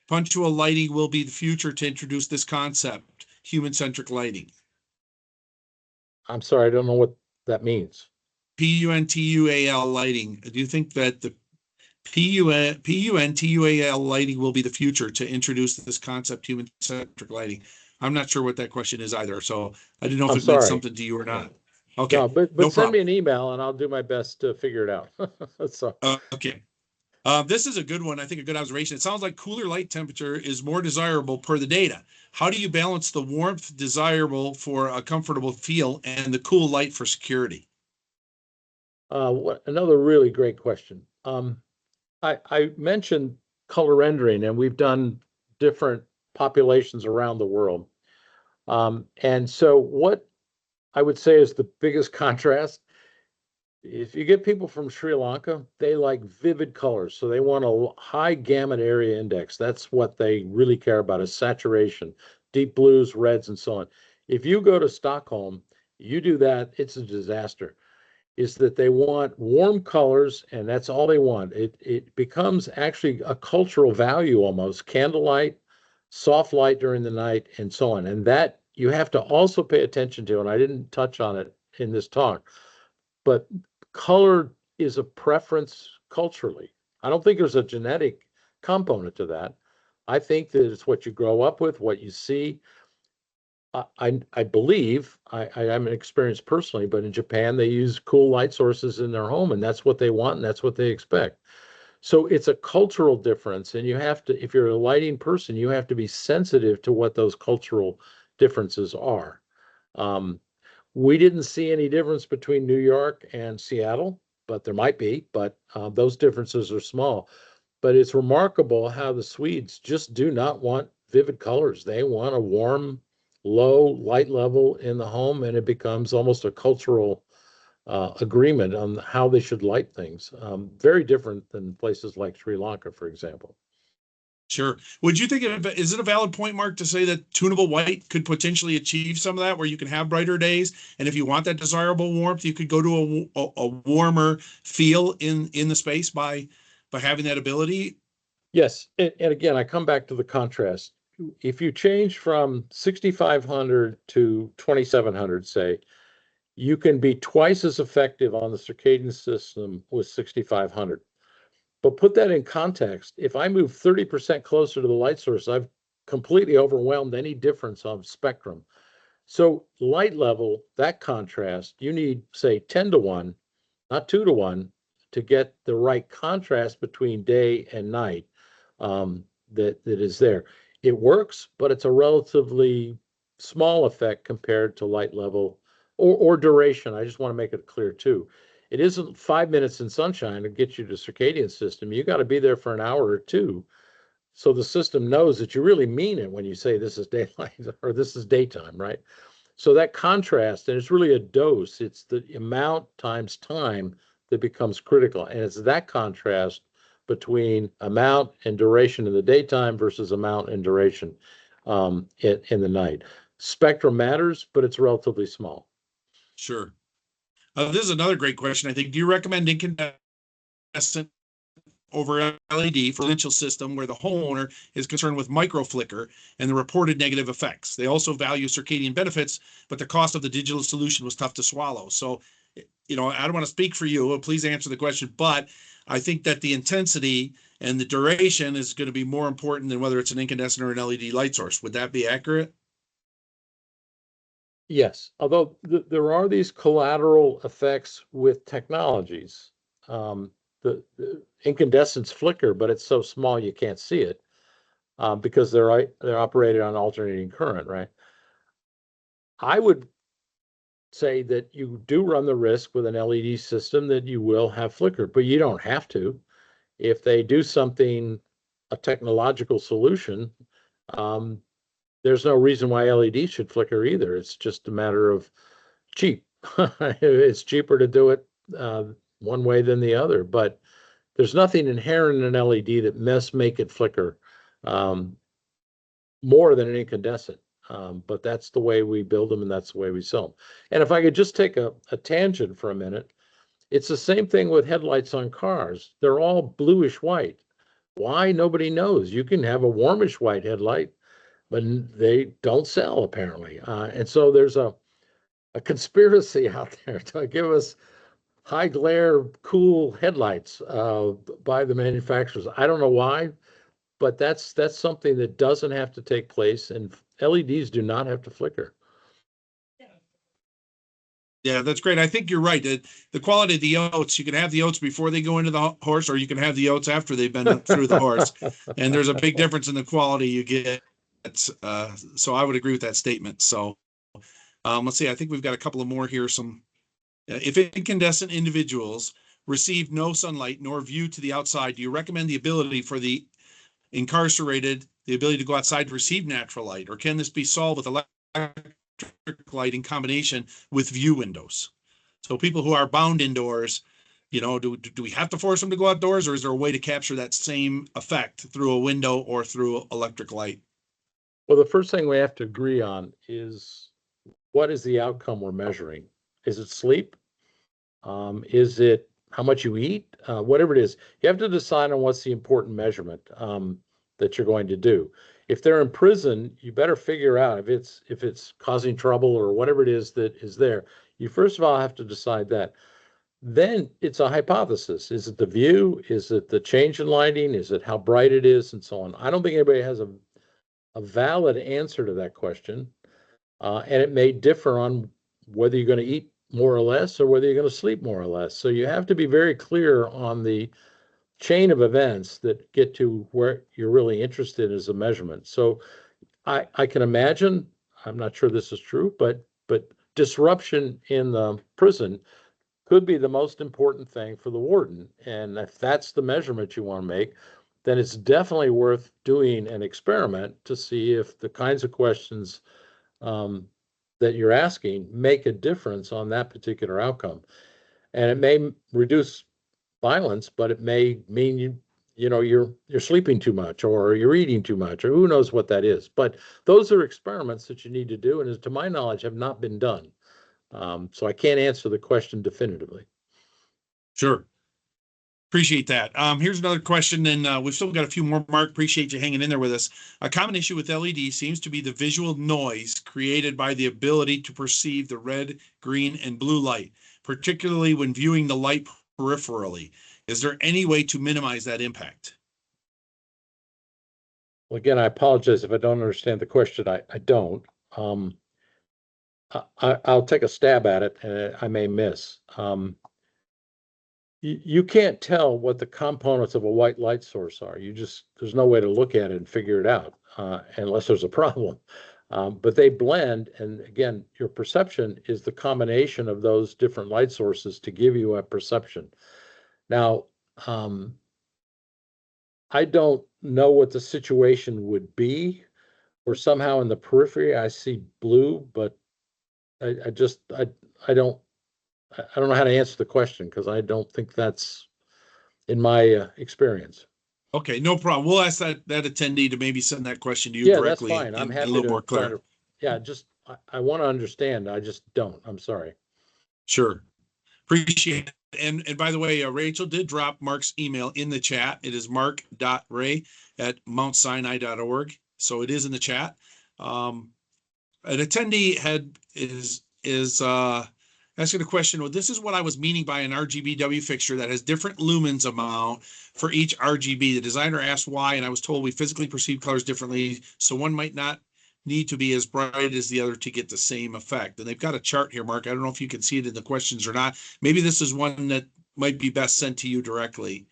punctual lighting will be the future to introduce this concept, human-centric lighting? I'm sorry, I don't know what that means. PUNTUAL lighting. Do you think that the PUNTUAL lighting will be the future to introduce this concept, human-centric lighting? I'm not sure what that question is either, so I didn't know if it meant something to you or not. Okay, no, but no send problem. me an email and I'll do my best to figure it out. So. Okay. This is a good one. I think a good observation. It sounds like cooler light temperature is more desirable per the data. How do you balance the warmth desirable for a comfortable feel and the cool light for security? Another really great question. I mentioned color rendering, and we've done different populations around the world. And so what I would say is the biggest contrast, if you get people from Sri Lanka, they like vivid colors. So they want a high gamut area index. That's what they really care about, is saturation, deep blues, reds, and so on. If you go to Stockholm, you do that, it's a disaster. Is that they want warm colors, and that's all they want. It becomes actually a cultural value almost, candlelight, soft light during the night, and so on. And that you have to also pay attention to, and I didn't touch on it in this talk, but color is a preference culturally. I don't think there's a genetic component to that. I think that it's what you grow up with, what you see. I believe, I haven't experienced personally, but in Japan, they use cool light sources in their home, and that's what they want, and that's what they expect. So it's a cultural difference, and you have to, if you're a lighting person, you have to be sensitive to what those cultural differences are. We didn't see any difference between New York and Seattle, but there might be, but those differences are small. But it's remarkable how the Swedes just do not want vivid colors. They want a warm, low light level in the home, and it becomes almost a cultural agreement on how they should light things. Very different than places like Sri Lanka, for example. Sure. Would you think, is it a valid point, Mark, to say that tunable white could potentially achieve some of that, where you can have brighter days, and if you want that desirable warmth, you could go to a warmer feel in the space by having that ability? Yes, and again, I come back to the contrast. If you change from 6,500 to 2,700, say, you can be twice as effective on the circadian system with 6,500. But put that in context. If I move 30% closer to the light source, I've completely overwhelmed any difference of spectrum. So light level, that contrast, you need, say, 10 to 1, not 2 to 1, to get the right contrast between day and night that is there. It works, but it's a relatively small effect compared to light level or duration. I just want to make it clear too. It isn't 5 minutes in sunshine to get you to circadian system. You got to be there for an hour or two, so the system knows that you really mean it when you say this is daylight or this is daytime, right? So that contrast, and it's really a dose, it's the amount times time that becomes critical. And it's that contrast between amount and duration in the daytime versus amount and duration in the night. Spectrum matters, but it's relatively small. Sure. This is another great question, I think. Do you recommend incandescent over LED for a residential system where the homeowner is concerned with micro flicker and the reported negative effects? They also value circadian benefits, but the cost of the digital solution was tough to swallow. So, I don't want to speak for you. Please answer the question, but I think that the intensity and the duration is going to be more important than whether it's an incandescent or an LED light source. Would that be accurate? Yes, although there are these collateral effects with technologies. The incandescents flicker, but it's so small you can't see it because they're operated on alternating current, right? I would say that you do run the risk with an LED system that you will have flicker, but you don't have to. If they do something, a technological solution, there's no reason why LED should flicker either. It's just a matter of cheap. It's cheaper to do it one way than the other, but there's nothing inherent in an LED that make it flicker more than an incandescent. But that's the way we build them and that's the way we sell them. And if I could just take a tangent for a minute, it's the same thing with headlights on cars. They're all bluish white. Why? Nobody knows. You can have a warmish white headlight, but they don't sell apparently. And so there's a conspiracy out there to give us high glare, cool headlights by the manufacturers. I don't know why, but that's something that doesn't have to take place, and LEDs do not have to flicker. Yeah, that's great. I think you're right. The quality of the oats, you can have the oats before they go into the horse, or you can have the oats after they've been through the horse. And there's a big difference in the quality you get. So I would agree with that statement. So let's see. I think we've got a couple of more here. If incandescent individuals receive no sunlight nor view to the outside, do you recommend the ability for the incarcerated, the ability to go outside to receive natural light, or can this be solved with electric light in combination with view windows? So people who are bound indoors, do we have to force them to go outdoors, or is there a way to capture that same effect through a window or through electric light? Well, the first thing we have to agree on is what is the outcome we're measuring? Is it sleep? Is it how much you eat? Whatever it is, you have to decide on what's the important measurement that you're going to do. If they're in prison, you better figure out if it's causing trouble or whatever it is that is there. You first of all have to decide that. Then it's a hypothesis. Is it the view? Is it the change in lighting? Is it how bright it is, and so on? I don't think anybody has a valid answer to that question, and it may differ on whether you're going to eat more or less or whether you're going to sleep more or less. So you have to be very clear on the chain of events that get to where you're really interested as a measurement. So I can imagine, I'm not sure this is true, but disruption in the prison could be the most important thing for the warden. And if that's the measurement you want to make, then it's definitely worth doing an experiment to see if the kinds of questions that you're asking make a difference on that particular outcome. And it may reduce violence, but it may mean you're sleeping too much or you're eating too much or who knows what that is. But those are experiments that you need to do, and as to my knowledge have not been done. So I can't answer the question definitively. Sure. Appreciate that. Here's another question, and we've still got a few more. Mark, appreciate you hanging in there with us. A common issue with LED seems to be the visual noise created by the ability to perceive the red, green, and blue light, particularly when viewing the light peripherally. Is there any way to minimize that impact? Well, again, I apologize if I don't understand the question. I don't. I'll take a stab at it, and I may miss. You can't tell what the components of a white light source are. There's no way to look at it and figure it out unless there's a problem. But they blend, and again, your perception is the combination of those different light sources to give you a perception. Now, I don't know what the situation would be, or somehow in the periphery I see blue, but I don't know how to answer the question because I don't think that's in my experience. Okay, no problem. We'll ask that attendee to maybe send that question to you directly. Yeah, that's fine. I'm happy a little more clear. I want to understand. I just don't. I'm sorry. Sure. Appreciate it. And by the way, Rachel did drop Mark's email in the chat. It is mark.ray@mountsinai.org. So it is in the chat. An attendee is asking a question. Well, this is what I was meaning by an RGBW fixture that has different lumens amount for each RGB. The designer asked why, and I was told we physically perceive colors differently, so one might not need to be as bright as the other to get the same effect. And they've got a chart here, Mark. I don't know if you can see it in the questions or not. Maybe this is one that might be best sent to you directly.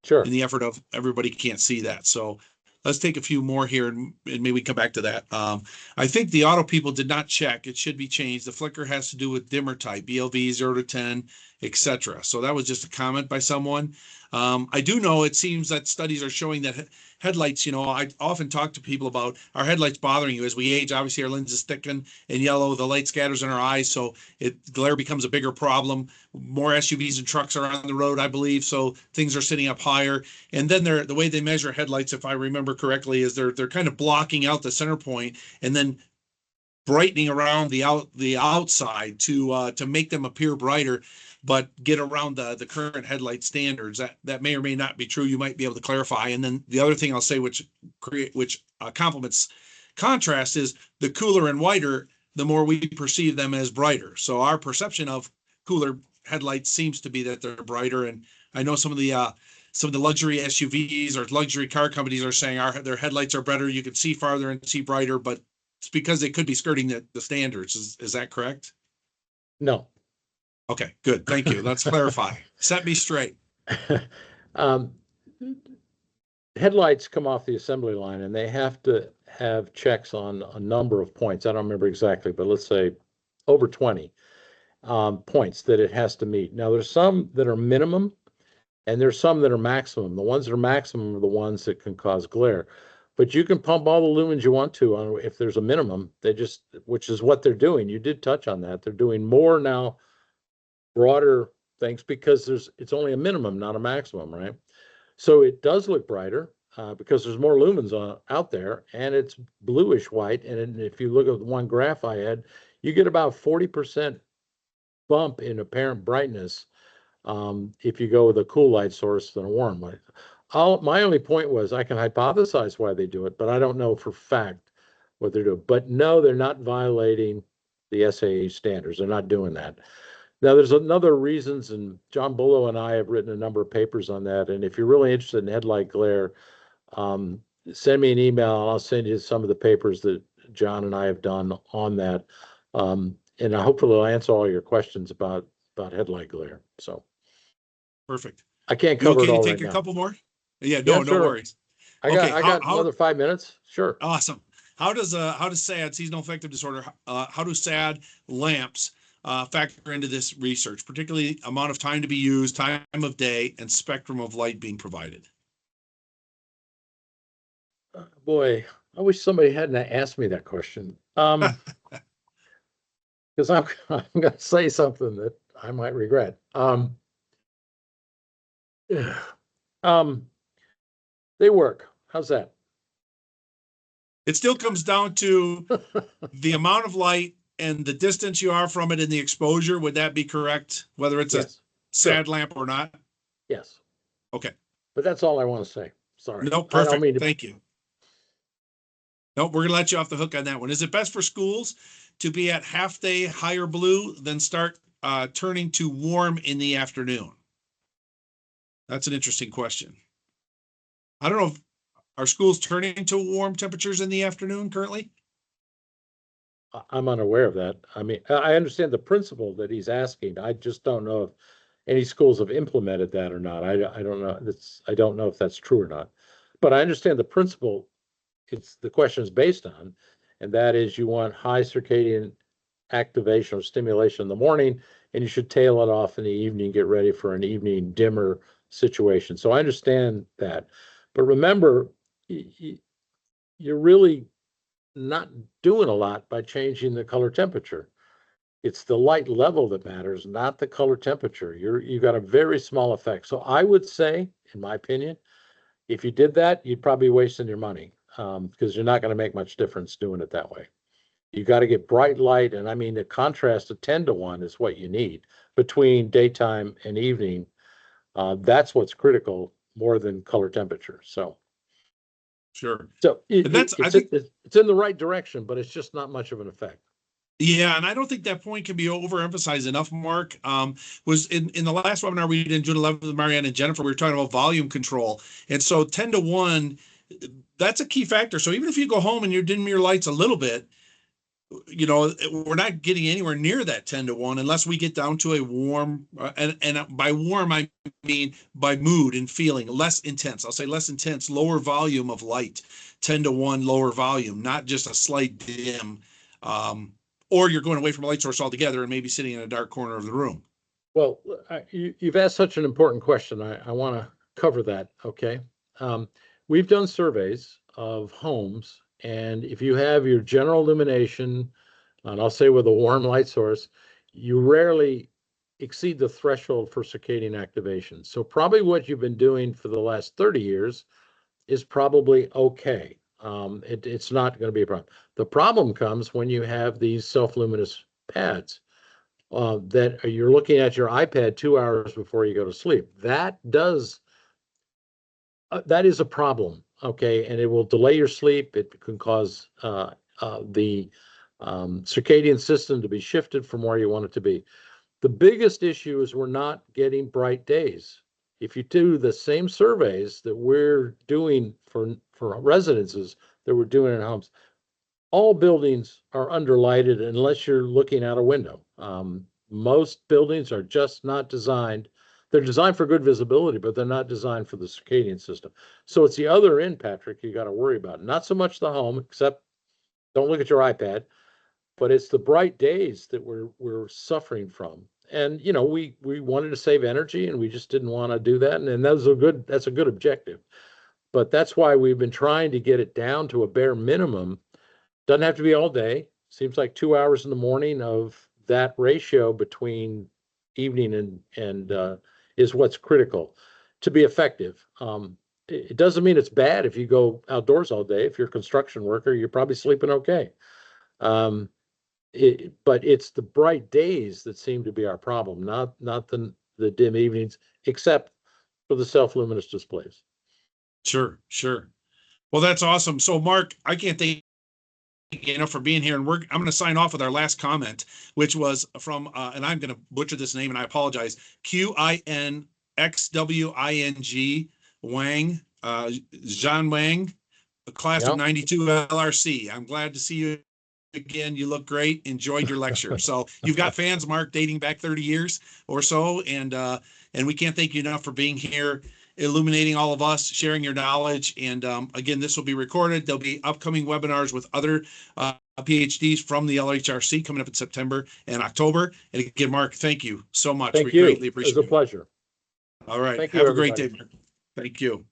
Sure. In the effort of everybody can't see that. So let's take a few more here and maybe we come back to that. I think the auto people did not check. It should be changed. The flicker has to do with dimmer type, BLV 0 to 10, etc. So that was just a comment by someone. I do know it seems that studies are showing that headlights, I often talk to people about, our headlights bothering you as we age. Obviously, our lenses thicken and yellow. The light scatters in our eyes, so glare becomes a bigger problem. More SUVs and trucks are on the road, I believe, so things are sitting up higher. And then the way they measure headlights, if I remember correctly, is they're kind of blocking out the center point and then brightening around the outside to make them appear brighter, but get around the current headlight standards. That may or may not be true. You might be able to clarify. And then the other thing I'll say, which complements contrast, is the cooler and whiter, the more we perceive them as brighter. So our perception of cooler headlights seems to be that they're brighter. And I know some of the luxury SUVs or luxury car companies are saying their headlights are better. You can see farther and see brighter, but it's because they could be skirting the standards. Is that correct? No. Okay, good. Thank you. Let's clarify. Set me straight. Headlights come off the assembly line and they have to have checks on a number of points. I don't remember exactly, but let's say over 20 points that it has to meet. Now, there's some that are minimum and there's some that are maximum. The ones that are maximum are the ones that can cause glare. But you can pump all the lumens you want to if there's a minimum. Which is what they're doing. You did touch on that. They're doing more now, broader things, because it's only a minimum, not a maximum, right? So it does look brighter because there's more lumens out there, and it's bluish white. And if you look at the one graph I had, you get about 40% bump in apparent brightness if you go with a cool light source than a warm light. My only point was I can hypothesize why they do it, but I don't know for fact what they're doing. But no, they're not violating the SAE standards. They're not doing that. Now, there's another reasons, and John Bullough and I have written a number of papers on that. And if you're really interested in headlight glare, send me an email and I'll send you some of the papers that John and I have done on that. And hopefully I'll answer all your questions about headlight glare. So perfect. I can't cover it all take right a now. couple more? Yeah, no sure. worries. I got another 5 minutes. Sure. Awesome. How does SAD, seasonal affective disorder, how do SAD lamps factor into this research, particularly amount of time to be used, time of day, and spectrum of light being provided? Boy, I wish somebody hadn't asked me that question. Because I'm going to say something that I might regret. They work. How's that? It still comes down to the amount of light and the distance you are from it and the exposure. Would that be correct? Whether it's a SAD lamp or not? Yes. Okay. But that's all I want to say. Sorry. No, perfect. Thank you. Nope, we're going to let you off the hook on that one. Is it best for schools to be at half day higher blue, then start turning to warm in the afternoon? That's an interesting question. I don't know if are schools turning to warm temperatures in the afternoon currently? I'm unaware of that. I mean, I understand the principle that he's asking. I just don't know if any schools have implemented that or not. I don't know. I don't know if that's true or not. But I understand the principle the question is based on, and that is you want high circadian activation or stimulation in the morning, and you should tail it off in the evening, get ready for an evening dimmer situation. So I understand that. But remember, you're really not doing a lot by changing the color temperature. It's the light level that matters, not the color temperature. You got a very small effect. So I would say, in my opinion, if you did that, you'd probably be wasting your money because you're not going to make much difference doing it that way. You got to get bright light, and I mean the contrast of 10 to 1 is what you need between daytime and evening. That's what's critical more than color temperature. So. Sure. So it's in the right direction, but it's just not much of an effect. Yeah, and I don't think that point can be overemphasized enough, Mark. Was in the last webinar we did in June 11th with Marianne and Jennifer, we were talking about volume control. And so 10 to 1, that's a key factor. So even if you go home and you dim your lights a little bit, you know, we're not getting anywhere near that 10-1 unless we get down to a warm, and by warm, I mean by mood and feeling, less intense. I'll say less intense, lower volume of light, 10-1 lower volume, not just a slight dim. Or you're going away from a light source altogether and maybe sitting in a dark corner of the room. Well, you've asked such an important question. I want to cover that. Okay. We've done surveys of homes, and if you have your general illumination, and I'll say with a warm light source, you rarely exceed the threshold for circadian activation. So probably what you've been doing for the last 30 years is probably okay. It's not going to be a problem. The problem comes when you have these self-luminous pads that you're looking at your iPad 2 hours before you go to sleep. That is a problem, okay, and it will delay your sleep. It can cause the circadian system to be shifted from where you want it to be. The biggest issue is we're not getting bright days. If you do the same surveys that we're doing for residences that we're doing in homes, all buildings are underlighted unless you're looking out a window. Most buildings are just not designed. They're designed for good visibility, but they're not designed for the circadian system. So it's the other end, Patrick, you got to worry about. Not so much the home, except don't look at your iPad, but it's the bright days that we're suffering from. And you know, we wanted to save energy, and we just didn't want to do that. And that's a good objective. But that's why we've been trying to get it down to a bare minimum. Doesn't have to be all day. Seems like 2 hours in the morning of that ratio between evening and is what's critical to be effective. It doesn't mean it's bad if you go outdoors all day. If you're a construction worker, you're probably sleeping okay. But it's the bright days that seem to be our problem, not the dim evenings, except for the self-luminous displays. Sure. Well, that's awesome. So, Mark, I can't thank you know, for being here, and I'm going to sign off with our last comment, which was from and I'm going to butcher this name, and I apologize, QINXWING Wang, Zhan Wang, the class of 92 LRC. I'm glad to see you again. You look great. Enjoyed your lecture. So you've got fans, Mark, dating back 30 years or so, and we can't thank you enough for being here, illuminating all of us, sharing your knowledge. And again, this will be recorded. There'll be upcoming webinars with other PhDs from the LHRC coming up in September and October. And again, Mark, thank you so much. Thank you. Greatly appreciate it. It was a pleasure. All right. Thank you, Have everybody. A great day, Mark. Thank you.